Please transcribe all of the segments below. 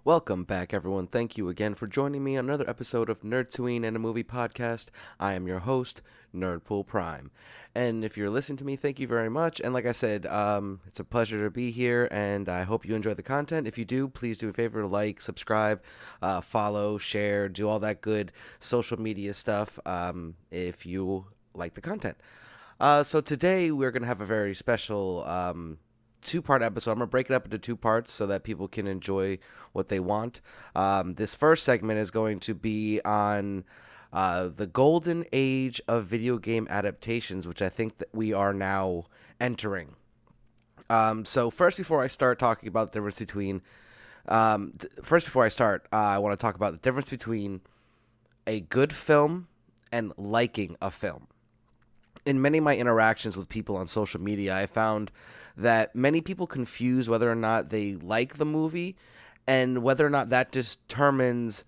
Welcome back, everyone. Thank you again for joining me on another episode of Nerdtween and a Movie Podcast. I am your host, Nerdpool Prime. And if you're listening to me, thank you very much. And like I said, it's a pleasure to be here, and I hope you enjoy the content. If you do, please do me a favor to like, subscribe, follow, share, do all that good social media stuff if you like the content. So today we're going to have a very special two-part episode. I'm going to break it up into two parts so that people can enjoy what they want. This first segment is going to be on the golden age of video game adaptations, which I think that we are now entering. So first, before I start talking about the difference between... I want to talk about the difference between a good film and liking a film. In many of my interactions with people on social media, I found that many people confuse whether or not they like the movie and whether or not that determines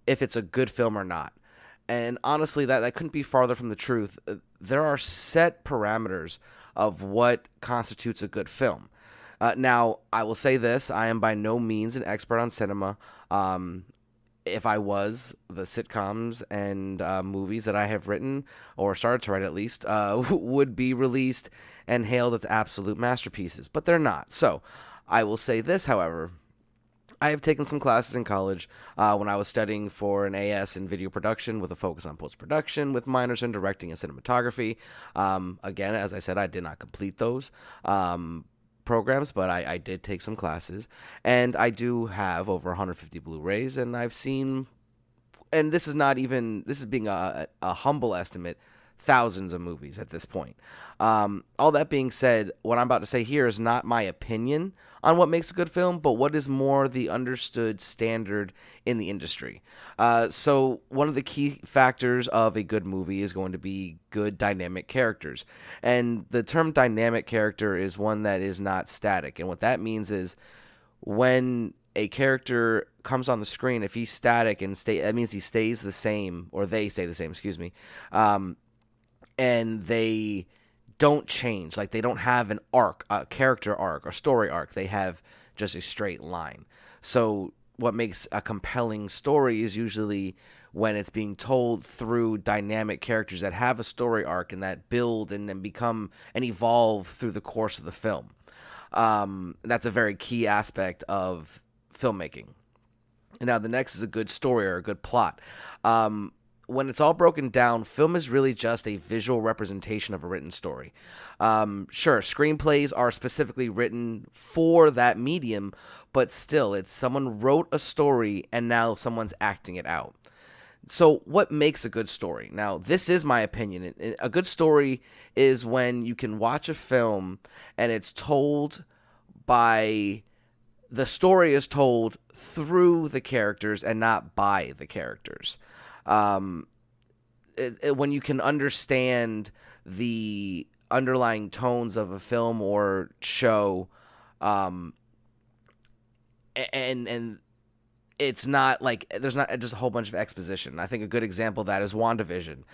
if it's a good film or not. And honestly, that couldn't be farther from the truth. There are set parameters of what constitutes a good film. Now, I will say this. I am by no means an expert on cinema. If I was, the sitcoms and movies that I have written, or started to write at least, would be released and hailed as absolute masterpieces. But they're not. So, I will say this, however. I have taken some classes in college when I was studying for an AS in video production with a focus on post-production with minors in directing and cinematography. Again, as I said, I did not complete those programs, but I did take some classes, and I do have over 150 Blu-rays, and I've seen, and this is being a humble estimate, thousands of movies at this point. All that being said, what I'm about to say here is not my opinion on what makes a good film, but what is more the understood standard in the industry. So one of the key factors of a good movie is going to be good dynamic characters. And the term dynamic character is one that is not static. And what that means is when a character comes on the screen, if he's static and that means he stays the same, or they stay the same, and they don't change. Like, they don't have an arc, a character arc or story arc. They have just a straight line. So what makes a compelling story is usually when it's being told through dynamic characters that have a story arc and that build and then become and evolve through the course of the film. That's a very key aspect of filmmaking. Now, the next is a good story or a good plot. When it's all broken down, film is really just a visual representation of a written story. Sure, screenplays are specifically written for that medium, but still, it's someone wrote a story and now someone's acting it out. So what makes a good story? Now, this is my opinion. A good story is when you can watch a film and it's told by... The story is told through the characters and not by the characters. When you can understand the underlying tones of a film or show, and it's not like there's not just a whole bunch of exposition. I think a good example of that is WandaVision.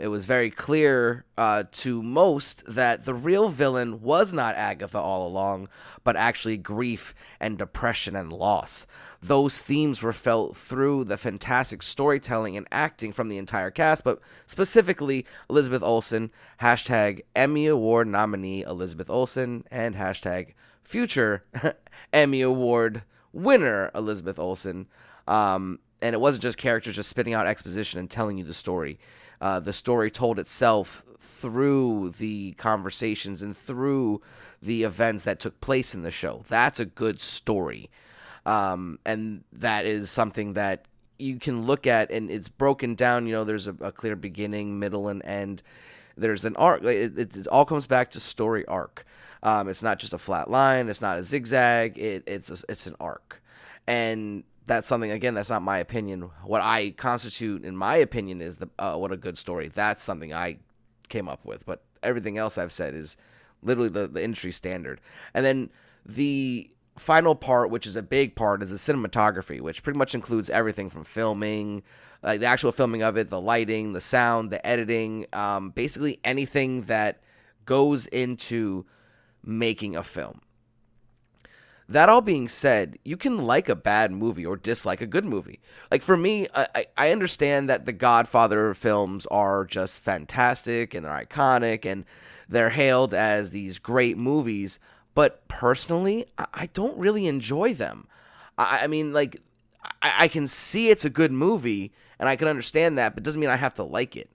It was very clear to most that the real villain was not Agatha all along, but actually grief and depression and loss. Those themes were felt through the fantastic storytelling and acting from the entire cast, but specifically Elizabeth Olsen, hashtag Emmy Award nominee Elizabeth Olsen, and hashtag future Emmy Award winner Elizabeth Olsen. And it wasn't just characters just spitting out exposition and telling you the story. The story told itself through the conversations and through the events that took place in the show. That's a good story. And that is something that you can look at, and it's broken down. There's a clear beginning, middle, and end. There's an arc. It all comes back to story arc. It's not just a flat line. It's not a zigzag. It's an arc. And that's something, again, that's not my opinion. What I constitute, in my opinion, is what a good story. That's something I came up with. But everything else I've said is literally the industry standard. And then the final part, which is a big part, is the cinematography, which pretty much includes everything from filming, like the actual filming of it, the lighting, the sound, the editing, basically anything that goes into making a film. That all being said, you can like a bad movie or dislike a good movie. Like for me, I understand that the Godfather films are just fantastic and they're iconic and they're hailed as these great movies, but personally, I don't really enjoy them. I mean, like, I can see it's a good movie and I can understand that, but it doesn't mean I have to like it.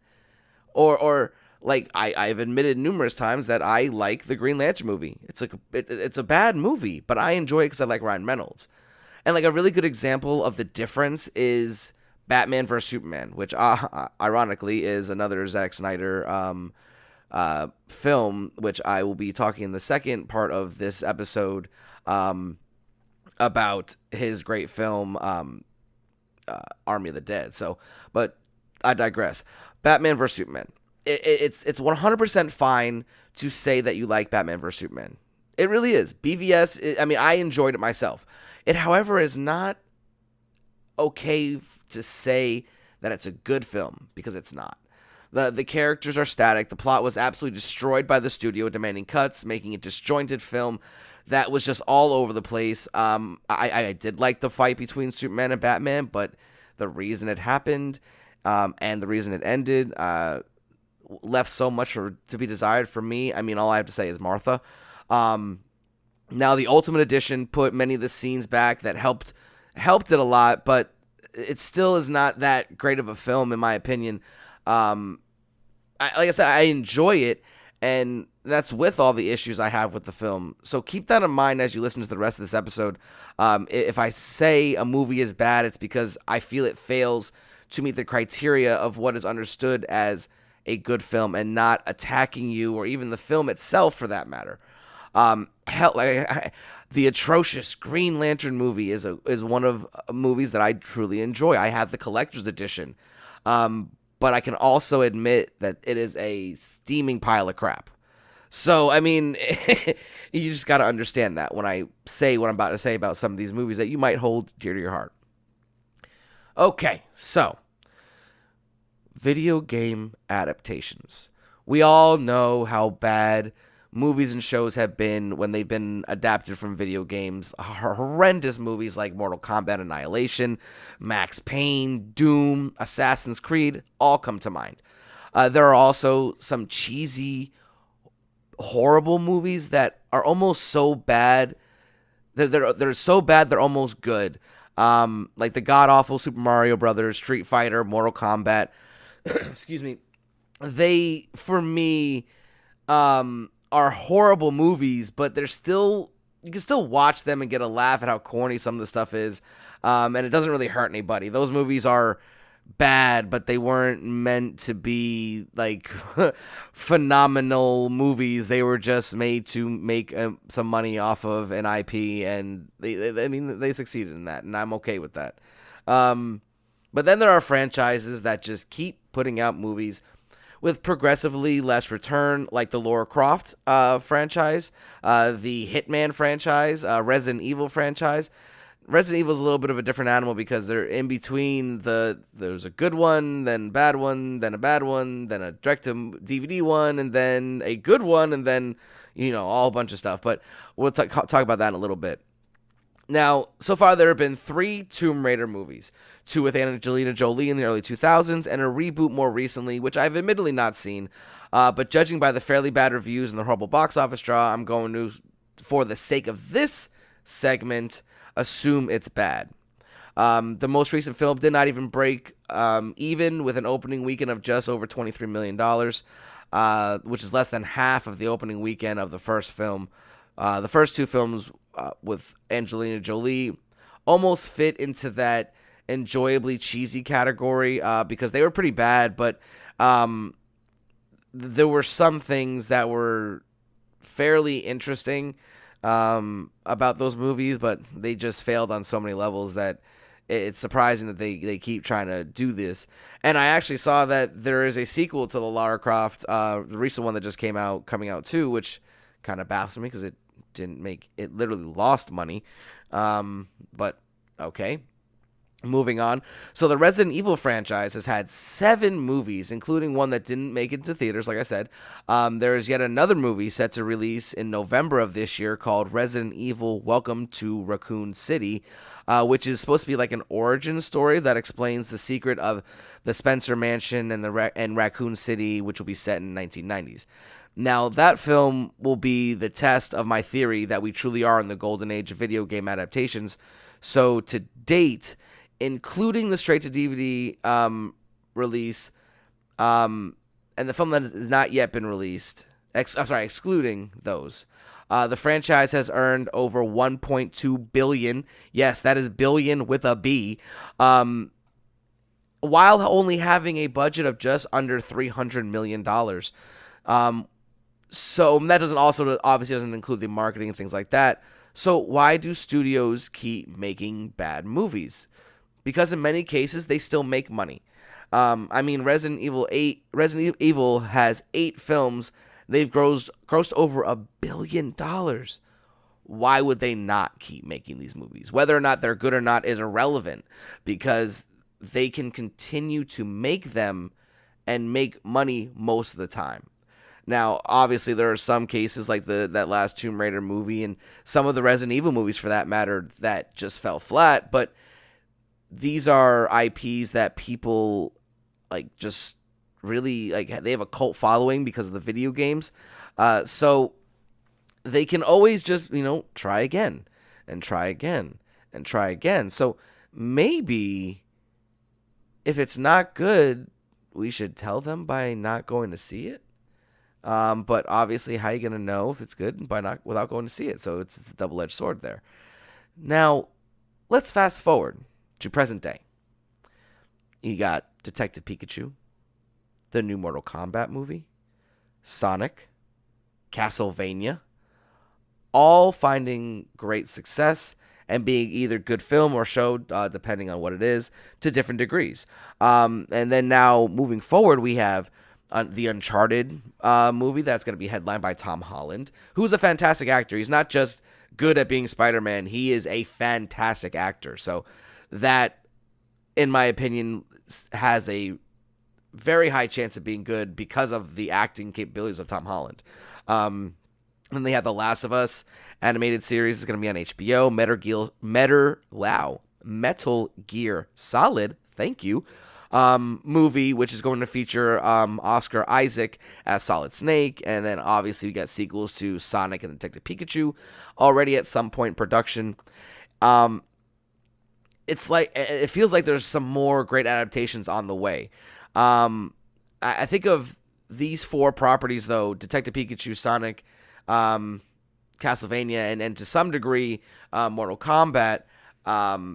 Or like I've admitted numerous times that I like the Green Lantern movie. It's like it's a bad movie, but I enjoy it because I like Ryan Reynolds. And like a really good example of the difference is Batman vs Superman, which ironically is another Zack Snyder film, which I will be talking in the second part of this episode about his great film Army of the Dead. So, but I digress. Batman vs Superman. It's 100% fine to say that you like Batman vs Superman. It really is. BVS, I mean, I enjoyed it myself. It, however, is not okay to say that it's a good film because it's not. The characters are static. The plot was absolutely destroyed by the studio, demanding cuts, making a disjointed film that was just all over the place. I did like the fight between Superman and Batman, but the reason it happened and the reason it ended left so much to be desired for me. I mean, all I have to say is Martha. Now, the Ultimate Edition put many of the scenes back that helped it a lot, but it still is not that great of a film, in my opinion. Like I said, I enjoy it, and that's with all the issues I have with the film. So keep that in mind as you listen to the rest of this episode. If I say a movie is bad, it's because I feel it fails to meet the criteria of what is understood as a good film and not attacking you or even the film itself for that matter. The atrocious Green Lantern movie is one of movies that I truly enjoy. I have the collector's edition. But I can also admit that it is a steaming pile of crap. So, I mean, you just got to understand that when I say what I'm about to say about some of these movies that you might hold dear to your heart. Okay, so video game adaptations. We all know how bad movies and shows have been when they've been adapted from video games. Horrendous movies like Mortal Kombat, Annihilation, Max Payne, Doom, Assassin's Creed all come to mind. There are also some cheesy, horrible movies that are almost so bad. They're so bad they're almost good. Like the god-awful Super Mario Brothers, Street Fighter, Mortal Kombat. Excuse me. They, for me, are horrible movies, but they're still, you can still watch them and get a laugh at how corny some of the stuff is, and it doesn't really hurt anybody. Those movies are bad, but they weren't meant to be like phenomenal movies. They were just made to make some money off of an IP, and they succeeded in that, and I'm okay with that. But then there are franchises that just keep putting out movies with progressively less return, like the Lara Croft franchise, the Hitman franchise, Resident Evil franchise. Resident Evil is a little bit of a different animal because they're in between there's a good one, then bad one, then a bad one, then a direct-to-DVD one, and then a good one, and then, all a bunch of stuff. But we'll talk about that in a little bit. Now, so far there have been 3 Tomb Raider movies, 2 with Angelina Jolie in the early 2000s, and a reboot more recently, which I've admittedly not seen. But judging by the fairly bad reviews and the horrible box office draw, I'm going to, for the sake of this segment, assume it's bad. The most recent film did not even break even with an opening weekend of just over $23 million, which is less than half of the opening weekend of the first film. The first 2 films with Angelina Jolie almost fit into that enjoyably cheesy category because they were pretty bad, but there were some things that were fairly interesting about those movies, but they just failed on so many levels that it's surprising that they keep trying to do this. And I actually saw that there is a sequel to the Lara Croft, the recent one that just coming out too, which kind of baffles me because it didn't make it, literally lost money. But okay. Moving on. So the Resident Evil franchise has had 7 movies, including one that didn't make it to theaters, like I said. There is yet another movie set to release in November of this year called Resident Evil Welcome to Raccoon City, which is supposed to be like an origin story that explains the secret of the Spencer Mansion and Raccoon City, which will be set in the 1990s. Now, that film will be the test of my theory that we truly are in the golden age of video game adaptations. So, to date, including the straight-to-DVD release, and the film that has not yet been released, excluding those, the franchise has earned over $1.2 billion. Yes, that is billion with a B. While only having a budget of just under $300 million. So that obviously doesn't include the marketing and things like that. So why do studios keep making bad movies? Because in many cases, they still make money. Resident Evil has 8 films. They've grossed over $1 billion. Why would they not keep making these movies? Whether or not they're good or not is irrelevant, because they can continue to make them and make money most of the time. Now, obviously, there are some cases like that last Tomb Raider movie and some of the Resident Evil movies, for that matter, that just fell flat. But these are IPs that people just really they have a cult following because of the video games. So they can always just, try again and try again and try again. So maybe if it's not good, we should tell them by not going to see it. But obviously, how are you going to know if it's good without going to see it? So it's a double-edged sword there. Now, let's fast forward to present day. You got Detective Pikachu, the new Mortal Kombat movie, Sonic, Castlevania, all finding great success and being either good film or show, depending on what it is, to different degrees. And then now, moving forward, we have the Uncharted movie that's going to be headlined by Tom Holland, who's a fantastic actor. He's not just good at being Spider-Man. He is a fantastic actor. So that, in my opinion, has a very high chance of being good because of the acting capabilities of Tom Holland. Then they have The Last of Us animated series. It's going to be on HBO. Metal Gear Solid. Thank you. Movie, which is going to feature Oscar Isaac as Solid Snake, and then obviously we got sequels to Sonic and Detective Pikachu already at some point in production. It feels like there's some more great adaptations on the way. I think of these 4 properties though: Detective Pikachu, Sonic, Castlevania, and to some degree Mortal Kombat,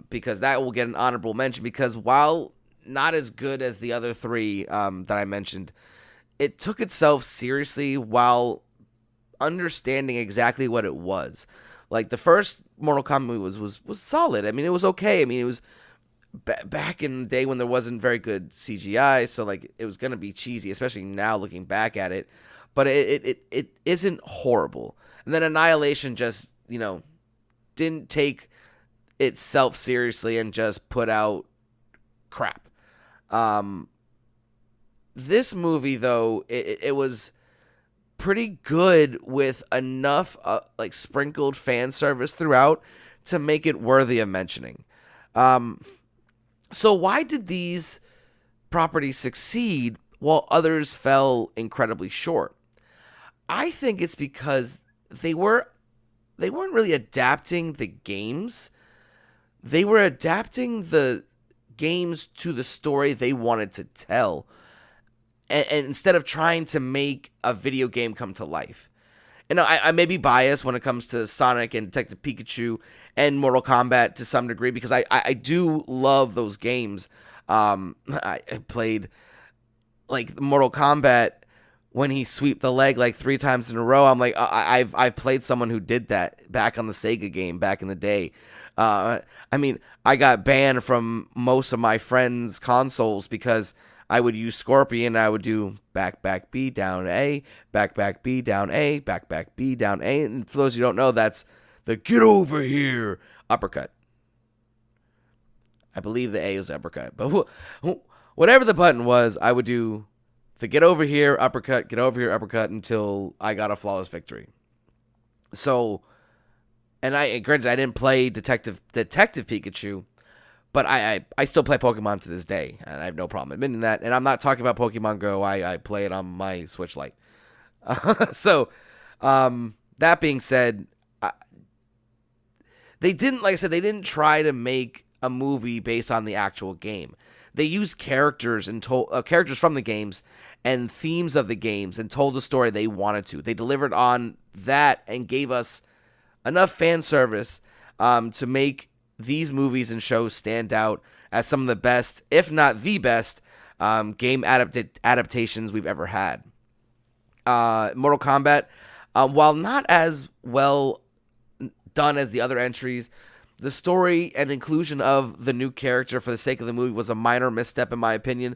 because that will get an honorable mention, because while not as good as the other 3 that I mentioned, it took itself seriously while understanding exactly what it was. Like the first Mortal Kombat movie was solid. I mean, it was okay. I mean, it was back in the day when there wasn't very good CGI, so it was gonna be cheesy, especially now looking back at it. But it isn't horrible. And then Annihilation just didn't take itself seriously and just put out crap. This movie, though, it was pretty good with enough sprinkled fan service throughout to make it worthy of mentioning. So why did these properties succeed while others fell incredibly short? I think it's because they weren't really adapting the games. They were adapting the games to the story they wanted to tell, and instead of trying to make a video game come to life. And I may be biased when it comes to Sonic and Detective Pikachu and Mortal Kombat to some degree, because I do love those games. I played Mortal Kombat when he sweep the leg 3 times in a row. I'm I've played someone who did that back on the Sega game back in the day. I got banned from most of my friends' consoles because I would use Scorpion. I would do back B down A, back B down A, back B down A. And for those who don't know, that's the get over here uppercut. I believe the A was uppercut. But whatever the button was, I would do the get over here, uppercut, get over here, uppercut until I got a flawless victory. So, and granted, I didn't play Detective Pikachu, but I still play Pokemon to this day, and I have no problem admitting that. And I'm not talking about Pokemon Go. I play it on my Switch Lite. So, that being said, they didn't, like I said, they didn't try to make a movie based on the actual game. They used characters and characters from the games and themes of the games and told the story they wanted to. They delivered on that and gave us enough fan service to make these movies and shows stand out as some of the best, if not the best, game adaptations we've ever had. Mortal Kombat, while not as well done as the other entries, the story and inclusion of the new character for the sake of the movie was a minor misstep in my opinion.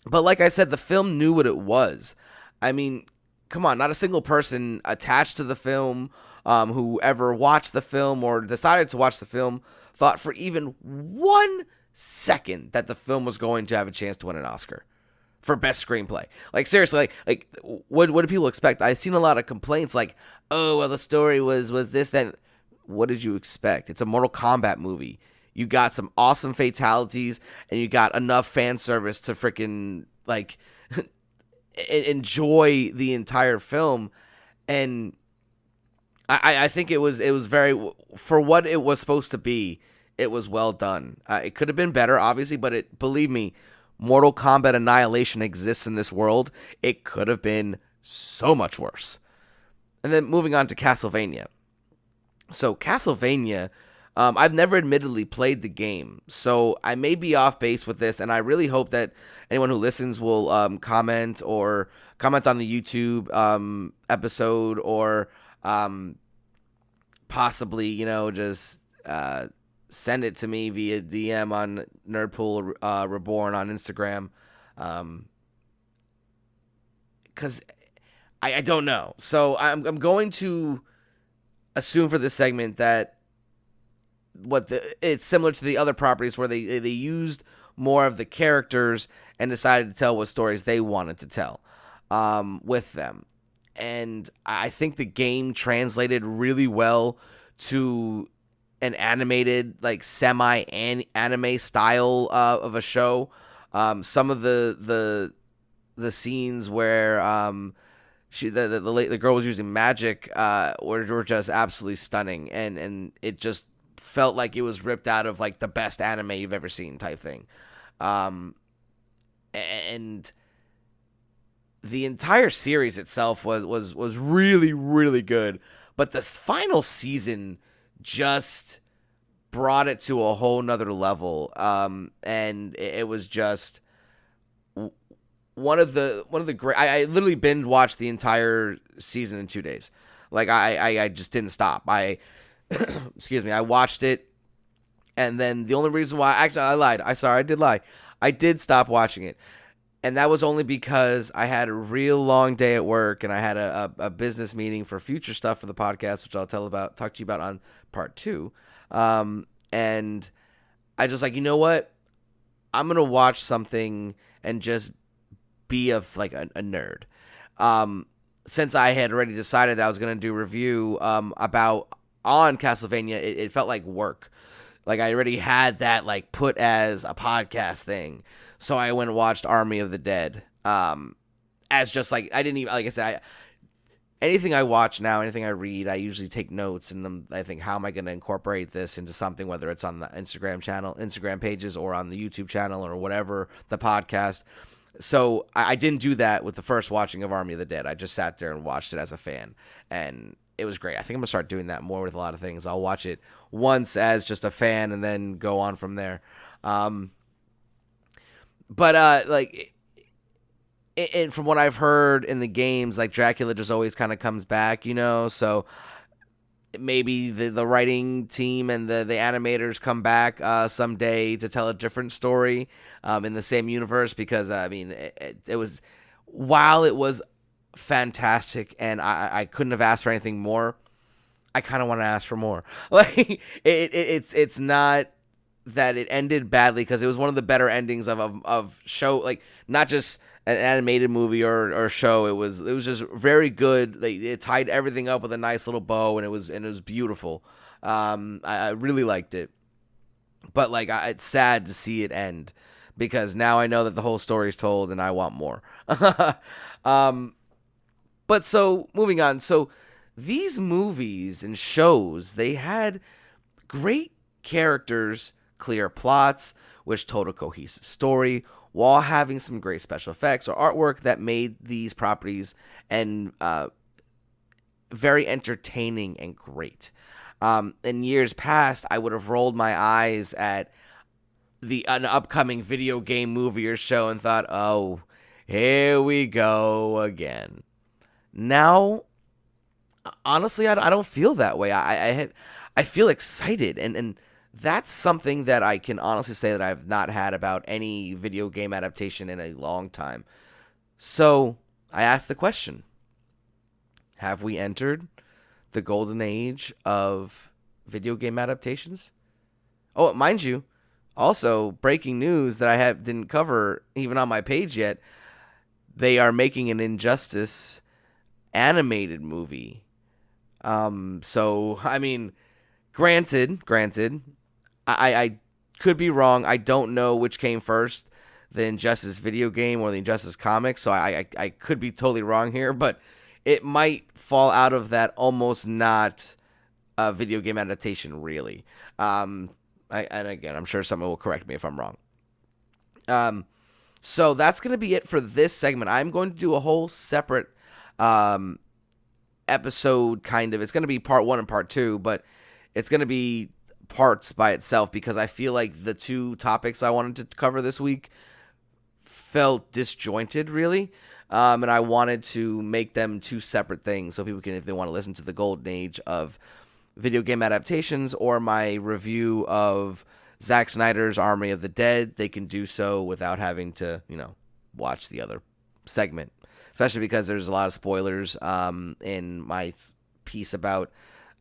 But like I said, the film knew what it was. I mean, come on, not a single person attached to the film who ever watched the film or decided to watch the film thought for even 1 second that the film was going to have a chance to win an Oscar for best screenplay. Like seriously, like what do people expect? I've seen a lot of complaints like, oh, well, the story was this, then. What did you expect? It's a Mortal Kombat movie. You got some awesome fatalities, and you got enough fan service to freaking like enjoy the entire film. And I think it was very, for what it was supposed to be, it was well done. It could have been better, obviously, but believe me, Mortal Kombat Annihilation exists in this world. It could have been so much worse. And then moving on to Castlevania. So Castlevania, I've never admittedly played the game, so I may be off base with this, and I really hope that anyone who listens will comment on the YouTube episode, or possibly, just send it to me via DM on Nerdpool Reborn on Instagram, because I don't know. So I'm going to assume for this segment that it's similar to the other properties where they used more of the characters and decided to tell what stories they wanted to tell with them. And I think the game translated really well to an animated, like semi-anime style of a show. Some of the scenes where the girl was using magic were just absolutely stunning, and it just felt like it was ripped out of like the best anime you've ever seen type thing. And the entire series itself was really, really good, but the final season just brought it to a whole nother level. And it was just one of the great. I literally binge watched the entire season in 2 days. Like I just didn't stop. Excuse me. I watched it, and then the only reason why, actually, I lied. I did lie. I did stop watching it, and that was only because I had a real long day at work, and I had a business meeting for future stuff for the podcast, which I'll talk to you about on part 2. And I just like, you know what? I'm gonna watch something and just be a nerd. Since I had already decided that I was gonna do a review on Castlevania, it felt like work. Like I already had that like put as a podcast thing, so I went and watched Army of the Dead. As just like, I didn't even, like I said, anything I watch now, anything I read, I usually take notes, and I think, how am I going to incorporate this into something, whether it's on the Instagram pages, or on the YouTube channel, or whatever, the podcast. So I didn't do that with the first watching of Army of the Dead. I just sat there and watched it as a fan, and it was great. I think I'm gonna start doing that more with a lot of things. I'll watch it once as just a fan, and then go on from there. And from what I've heard in the games, like Dracula just always kind of comes back, so maybe the writing team and the animators come back someday to tell a different story in the same universe, because I mean, it was, while it was fantastic and I couldn't have asked for anything more, I kind of want to ask for more. Like it's not that it ended badly because it was one of the better endings of show, like not just an animated movie or show. It was just very good. It tied everything up with a nice little bow, and it was beautiful. I really liked it, but like it's sad to see it end because now I know that the whole story is told, and I want more. But so moving on, so these movies and shows, they had great characters, clear plots, which told a cohesive story, while having some great special effects or artwork that made these properties and very entertaining and great. In years past, I would have rolled my eyes at an upcoming video game movie or show and thought, oh, here we go again. Now, honestly, I don't feel that way. I feel excited, and that's something that I can honestly say that I've not had about any video game adaptation in a long time. So I asked the question, have we entered the golden age of video game adaptations? Oh, mind you, also breaking news that I didn't cover even on my page yet, they are making an Injustice animated movie. So I mean, granted, I could be wrong. I don't know which came first, the Injustice video game or the Injustice comics, so I could be totally wrong here, but it might fall out of that almost not a video game adaptation, really. And again, I'm sure someone will correct me if I'm wrong. So that's going to be it for this segment. I'm going to do a whole separate episode, kind of. It's going to be part 1 and part 2, but it's going to be parts by itself because I feel like the two topics I wanted to cover this week felt disjointed, really. And I wanted to make them two separate things so people can, if they want to listen to the golden age of video game adaptations or my review of Zack Snyder's Army of the Dead, they can do so without having to, watch the other segment. Especially because there's a lot of spoilers in my piece about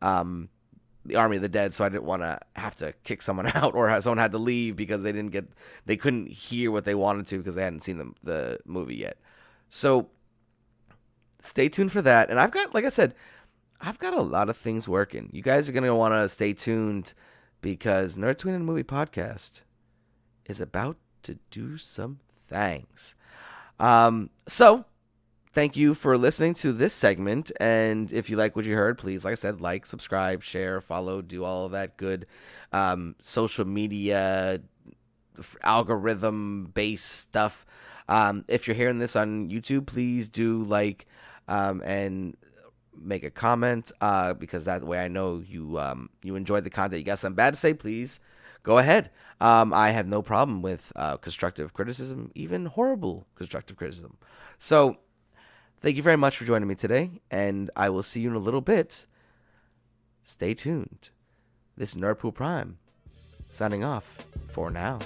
the Army of the Dead, so I didn't want to have to kick someone out or someone had to leave because they couldn't hear what they wanted to because they hadn't seen the movie yet. So stay tuned for that. And I've got, like I said, I've got a lot of things working. You guys are going to want to stay tuned because Nerd Tween and Movie Podcast is about to do some things. So thank you for listening to this segment. And if you like what you heard, please, like I said, like, subscribe, share, follow, do all of that good social media algorithm-based stuff. If you're hearing this on YouTube, please do like and make a comment because that way I know you enjoyed the content. You got something bad to say, please go ahead. I have no problem with constructive criticism, even horrible constructive criticism. So thank you very much for joining me today, and I will see you in a little bit. Stay tuned. This is Nerdpool Prime signing off for now.